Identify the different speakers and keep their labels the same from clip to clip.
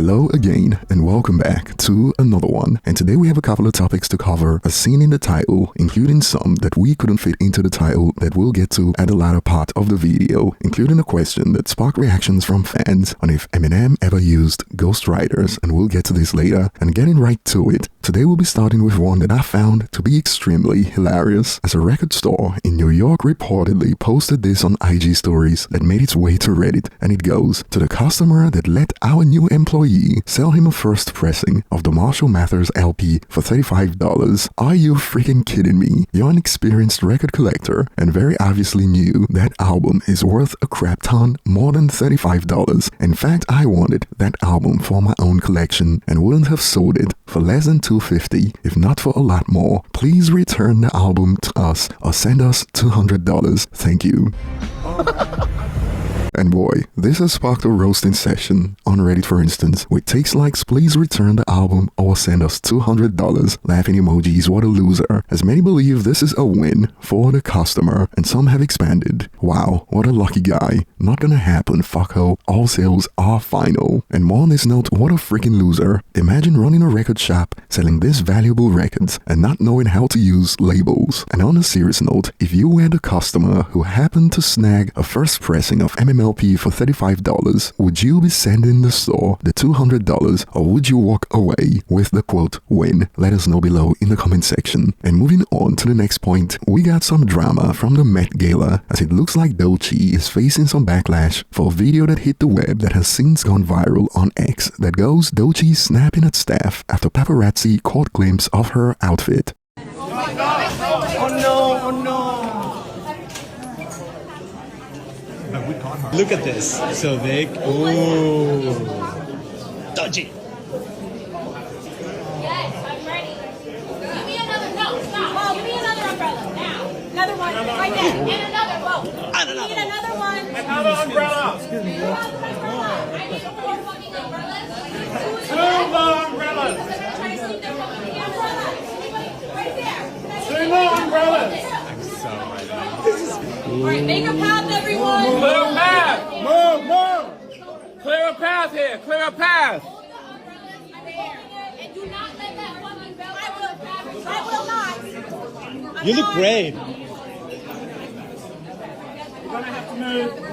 Speaker 1: Hello again and welcome back to another one, and today we have a couple of topics to cover as seen in the title, including some that we couldn't fit into the title that we'll get to at the latter part of the video, including a question that sparked reactions from fans on if Eminem ever used ghostwriters, and we'll get to this later. And getting right to it, today we'll be starting with one that I found to be extremely hilarious, as a record store in New York reportedly posted this on IG stories that made its way to Reddit, and it goes, "To the customer that let our new employee sell him a first pressing of the Marshall Mathers LP for $35. Are you freaking kidding me? You're an experienced record collector and very obviously knew that album is worth a crap ton more than $35. In fact, I wanted that album for my own collection and wouldn't have sold it for less than $250 if not for a lot more. Please return the album to us or send us $200. Thank you." And boy, this has sparked a roasting session on Reddit, for instance, with takes like "please return the album or send us $200, laughing emojis, what a loser, as many believe this is a win for the customer, and some have expanded, "wow, what a lucky guy, not gonna happen, fucko, all sales are final." And more on this note, what a freaking loser. Imagine running a record shop, selling this valuable records, and not knowing how to use labels. And on a serious note, if you were the customer who happened to snag a first pressing of Eminem LP for $35, would you be sending the store the $200, or would you walk away with the quote win? Let us know below in the comment section. And moving on to the next point, we got some drama from the Met Gala, as it looks like Doechii is facing some backlash for a video that hit the web that has since gone viral on X that goes Doechii snapping at staff after paparazzi caught glimpse of her outfit.
Speaker 2: Oh my God! Oh no! Oh no! Look at this, so big. Ooh, Doechii.
Speaker 3: Yes, I'm ready. Give me another. No, stop. Give me another umbrella now. Another one, right there, and another. Whoa.
Speaker 2: And
Speaker 3: We need another one.
Speaker 4: Another umbrella.
Speaker 3: Excuse me. I need 4 fucking umbrellas.
Speaker 4: 2 more umbrellas.
Speaker 3: Trying to see if they're fucking the umbrella. Anybody? Right there.
Speaker 4: 2 more umbrellas.
Speaker 3: All right, make a path, everyone.
Speaker 4: Clear a path. Move. Clear a path here. Clear a path.
Speaker 3: And do not let that fucking bell. I will not.
Speaker 2: You look great.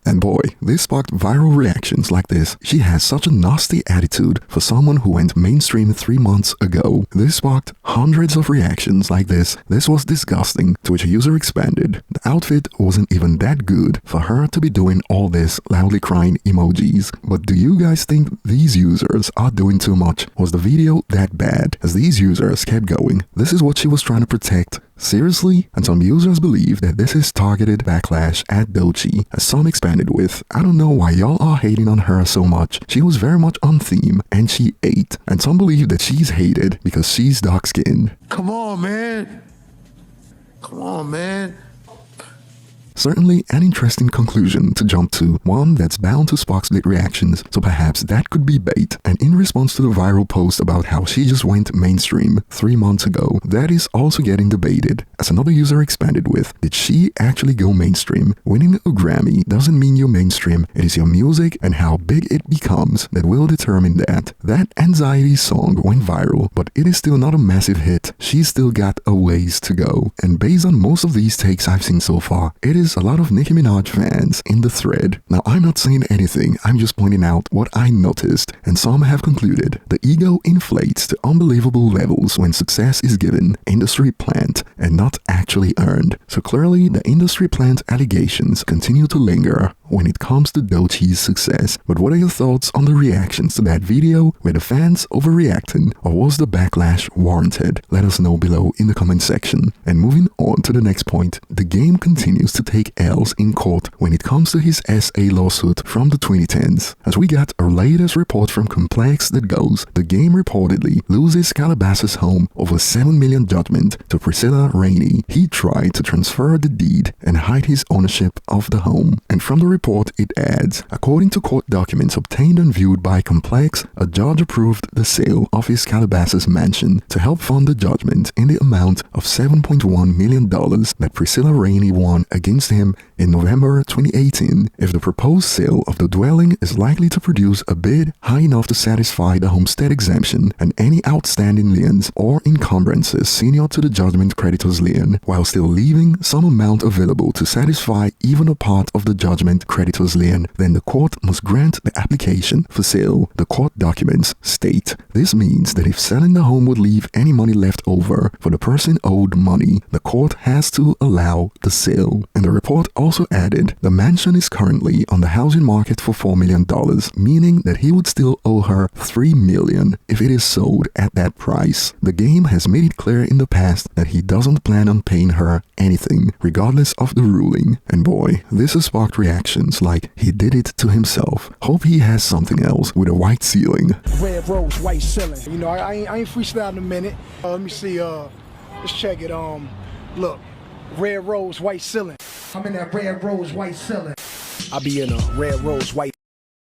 Speaker 1: And boy, this sparked viral reactions like this. She has such a nasty attitude for someone who went mainstream 3 months ago. This sparked hundreds of reactions like this. This was disgusting, to which a user expanded. The outfit wasn't even that good for her to be doing all this loudly crying emojis. But do you guys think these users are doing too much? Was the video that bad? As these users kept going, this is what she was trying to protect. Seriously? And some users believe that this is targeted backlash at Doechii, as some expanded with, "I don't know why y'all are hating on her so much. She was very much on theme and she ate." And some believe that she's hated because she's dark-skinned.
Speaker 5: Come on, man. Come on, man.
Speaker 1: Certainly an interesting conclusion to jump to, one that's bound to spark split reactions, so perhaps that could be bait. And in response to the viral post about how she just went mainstream 3 months ago, that is also getting debated, as another user expanded with, "Did she actually go mainstream? Winning a Grammy doesn't mean you're mainstream. It is your music and how big it becomes that will determine that. That Anxiety song went viral, but it is still not a massive hit. She's still got a ways to go." And based on most of these takes I've seen so far, it is a lot of Nicki Minaj fans in the thread. Now, I'm not saying anything, I'm just pointing out what I noticed, and some have concluded the ego inflates to unbelievable levels when success is given industry plant and not actually earned. So clearly, the industry plant allegations continue to linger when it comes to Doechii's success. But what are your thoughts on the reactions to that video? Were the fans overreacting, or was the backlash warranted? Let us know below in the comment section. And moving on to the next point, the game continues to take L's in court when it comes to his SA lawsuit from the 2010s, as we got our latest report from Complex that goes, the game reportedly loses Calabasas' home over $7 million judgment to Priscilla Rainey. He tried to transfer the deed and hide his ownership of the home. And from the report it adds, according to court documents obtained and viewed by Complex, a judge approved the sale of his Calabasas mansion to help fund the judgment in the amount of $7.1 million that Priscilla Rainey won against him in November 2018 if the proposed sale of the dwelling is likely to produce a bid high enough to satisfy the homestead exemption and any outstanding liens or encumbrances senior to the judgment creditor's lien, while still leaving some amount available to satisfy even a part of the judgment creditor's lien, then the court must grant the application for sale. The court documents state this means that if selling the home would leave any money left over for the person owed money, the court has to allow the sale. And the report also added the mansion is currently on the housing market for $4 million, meaning that he would still owe her $3 million if it is sold at that price. The game has made it clear in the past that he doesn't plan on paying her anything, regardless of the ruling. And boy, this has sparked reactions like he did it to himself. Hope he has something else with a white ceiling.
Speaker 6: Red rose, white ceiling. You know, I ain't freestyling in a minute. Let me see, let's check it. Look, red rose, white ceiling. I'm in that red rose, white ceiling. I be in a red rose, white.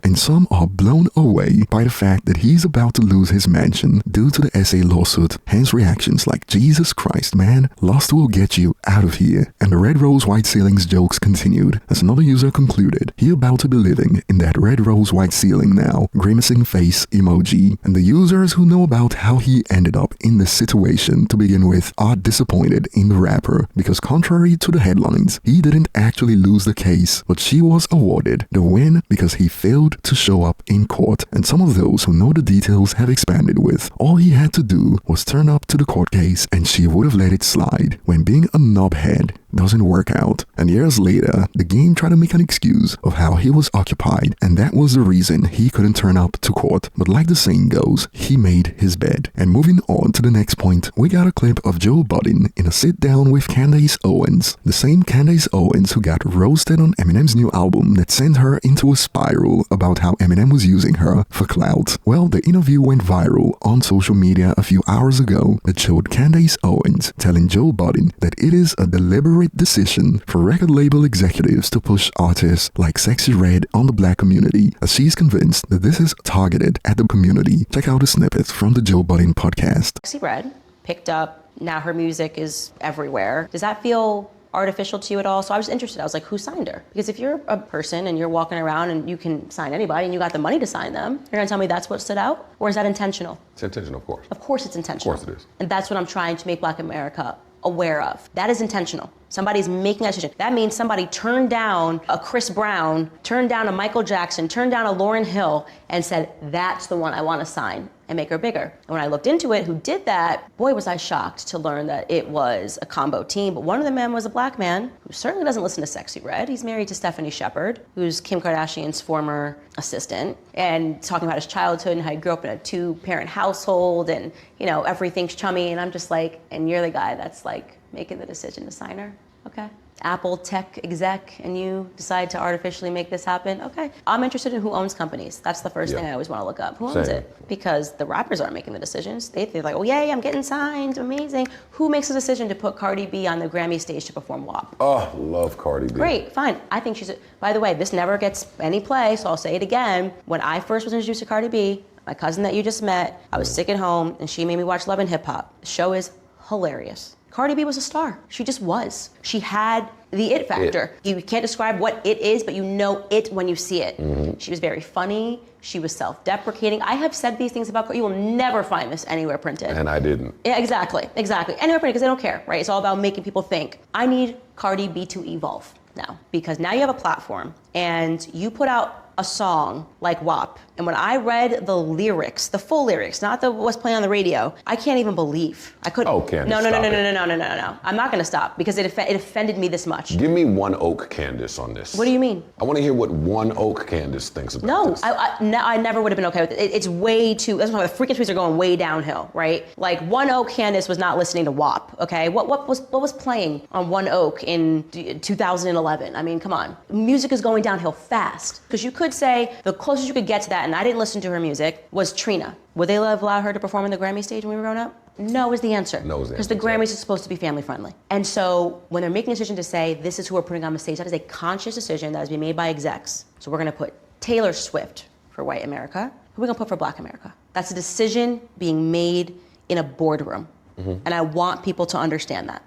Speaker 1: And some are blown away by the fact that he's about to lose his mansion due to the SA lawsuit, hence reactions like, Jesus Christ man, lust will get you out of here. And the red rose white ceiling's jokes continued as another user concluded he about to be living in that red rose white ceiling now, grimacing face emoji. And the users who know about how he ended up in this situation to begin with are disappointed in the rapper because contrary to the headlines, he didn't actually lose the case, but she was awarded the win because he failed to show up in court, and some of those who know the details have expanded with, all he had to do was turn up to the court case and she would have let it slide when being a knobhead doesn't work out. And years later, the game tried to make an excuse of how he was occupied, and that was the reason he couldn't turn up to court. But like the saying goes, he made his bed. And moving on to the next point, we got a clip of Joe Budden in a sit-down with Candace Owens, the same Candace Owens who got roasted on Eminem's new album that sent her into a spiral about how Eminem was using her for clout. Well, the interview went viral on social media a few hours ago that showed Candace Owens telling Joe Budden that it is a deliberate decision for record label executives to push artists like Sexyy on the black community, as she's convinced that this is targeted at the community. Check out a snippet from the Joe Budden podcast.
Speaker 7: Sexyy picked up, now her music is everywhere. Does that feel artificial to you at all? So I was interested. I was like, who signed her? Because if you're a person and you're walking around and you can sign anybody and you got the money to sign them, you're gonna tell me that's what stood out? Or is that intentional?
Speaker 8: It's intentional, of course.
Speaker 7: Of course it's intentional.
Speaker 8: Of course it is.
Speaker 7: And that's what I'm trying to make Black America aware of. That is intentional. Somebody's making that decision. That means somebody turned down a Chris Brown, turned down a Michael Jackson, turned down a Lauryn Hill, and said, that's the one I want to sign and make her bigger. And when I looked into it, who did that, boy, was I shocked to learn that it was a combo team. But one of the men was a black man who certainly doesn't listen to Sexyy. He's married to Stephanie Shepard, who's Kim Kardashian's former assistant, and talking about his childhood and how he grew up in a two-parent household and, you know, everything's chummy. And I'm just like, and you're the guy that's like making the decision to sign her? Okay. Apple tech exec, and you decide to artificially make this happen? Okay. I'm interested in who owns companies. That's the first thing I always want to look up. Who owns it? Because the rappers aren't making the decisions. They're like, oh, yay, I'm getting signed, amazing. Who makes the decision to put Cardi B on the Grammy stage to perform WAP?
Speaker 8: Oh, love Cardi B.
Speaker 7: Great, fine. I think she's by the way, this never gets any play, so I'll say it again. When I first was introduced to Cardi B, my cousin that you just met, I was sick at home, and she made me watch Love and Hip Hop. The show is hilarious. Cardi B was a star. She just was. She had the it factor. You can't describe what it is, but you know it when you see it. Mm-hmm. She was very funny. She was self-deprecating. I have said these things about Cardi. You will never find this anywhere printed.
Speaker 8: And I didn't.
Speaker 7: Yeah, exactly. Anywhere printed, because they don't care, right? It's all about making people think. I need Cardi B to evolve now, because now you have a platform, and you put out a song like WAP. And when I read the lyrics, the full lyrics, not the what's playing on the radio, I can't even believe. I couldn't.
Speaker 8: Oh, Candace,
Speaker 7: No. I'm not gonna stop because it offended me this much.
Speaker 8: Give me one oak Candace on this.
Speaker 7: What do you mean?
Speaker 8: I want to hear what one oak Candace thinks about this.
Speaker 7: I never would have been okay with it. It's way too, that's why the freaking tweets are going way downhill, right? Like One Oak Candace was not listening to WAP, okay? What was playing on One Oak in 2011? I mean, come on. Music is going downhill fast. Because you could say the closest you could get to that, and I didn't listen to her music, was Trina. Would they have allowed her to perform on the Grammy stage when we were growing up? No is the answer.
Speaker 8: No is the answer.
Speaker 7: Because the Grammys are supposed to be family friendly. And so when they're making a decision to say this is who we're putting on the stage, that is a conscious decision that has been made by execs. So we're gonna put Taylor Swift for white America. Who are we gonna put for black America? That's a decision being made in a boardroom. Mm-hmm. And I want people to understand that.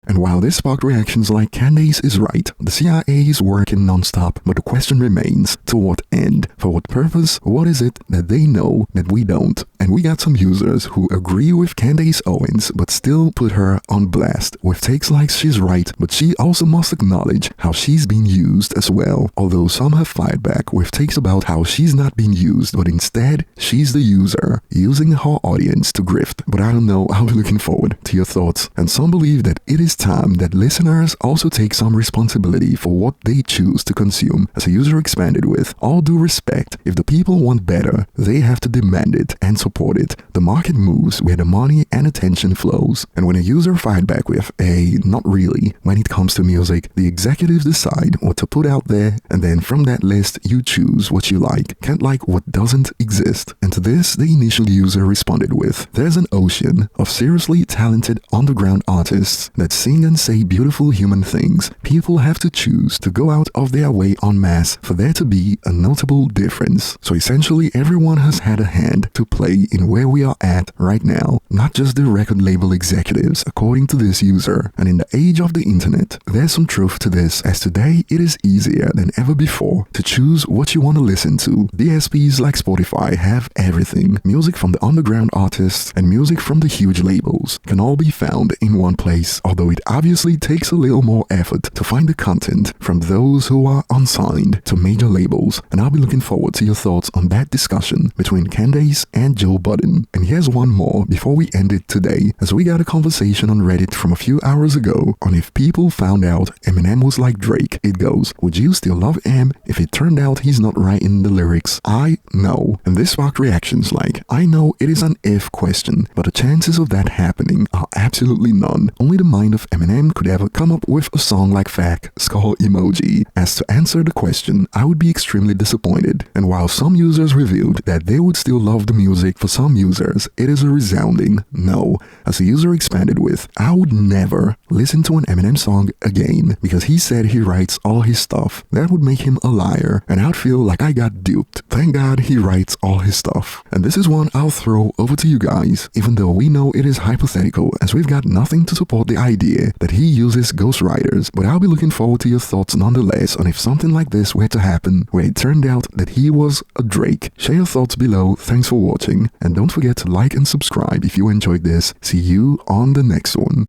Speaker 1: And while this sparked reactions like Candace is right, the CIA is working non-stop, but the question remains, to what end? For what purpose? What is it that they know that we don't? And we got some users who agree with Candace Owens, but still put her on blast with takes like she's right, but she also must acknowledge how she's being used as well. Although some have fired back with takes about how she's not being used, but instead, she's the user, using her audience to grift. But I don't know, I'll be looking forward to your thoughts. And some believe that it is time that listeners also take some responsibility for what they choose to consume. As a user expanded with, all due respect, if the people want better, they have to demand it and support it. The market moves where the money and attention flows. And when a user fired back with a not really, when it comes to music, the executives decide what to put out there, and then from that list you choose what you like. Can't like what doesn't exist. And to this, the initial user responded with, there's an ocean of seriously talented underground artists that sing and say beautiful human things. People have to choose to go out of their way en masse for there to be a notable difference. So essentially everyone has had a hand to play in where we are at right now, not just the record label executives, according to this user. And in the age of the internet, there's some truth to this, as today it is easier than ever before to choose what you want to listen to. DSPs like Spotify have everything. Music from the underground artists and music from the huge labels can all be found in one place, although it obviously takes a little more effort to find the content from those who are unsigned to major labels. And I'll be looking forward to your thoughts on that discussion between Candace and Joe Budden. And here's one more before we end it today, as we got a conversation on Reddit from a few hours ago on if people found out Eminem was like Drake. It goes, would you still love M if it turned out he's not writing the lyrics? I know. And this sparked reactions like, I know it is an if question, but the chances of that happening are absolutely none. Only the mind of Eminem could ever come up with a song like Fact, skull emoji. As to answer the question, I would be extremely disappointed. And while some users revealed that they would still love the music, for some users, it is a resounding no. As the user expanded with, I would never listen to an Eminem song again because he said he writes all his stuff. That would make him a liar, and I'd feel like I got duped. Thank God he writes all his stuff. And this is one I'll throw over to you guys, even though we know it is hypothetical, as we've got nothing to support the idea that he uses ghostwriters, but I'll be looking forward to your thoughts nonetheless on if something like this were to happen, where it turned out that he was a Drake. Share your thoughts below. Thanks for watching, and don't forget to like and subscribe if you enjoyed this. See you on the next one.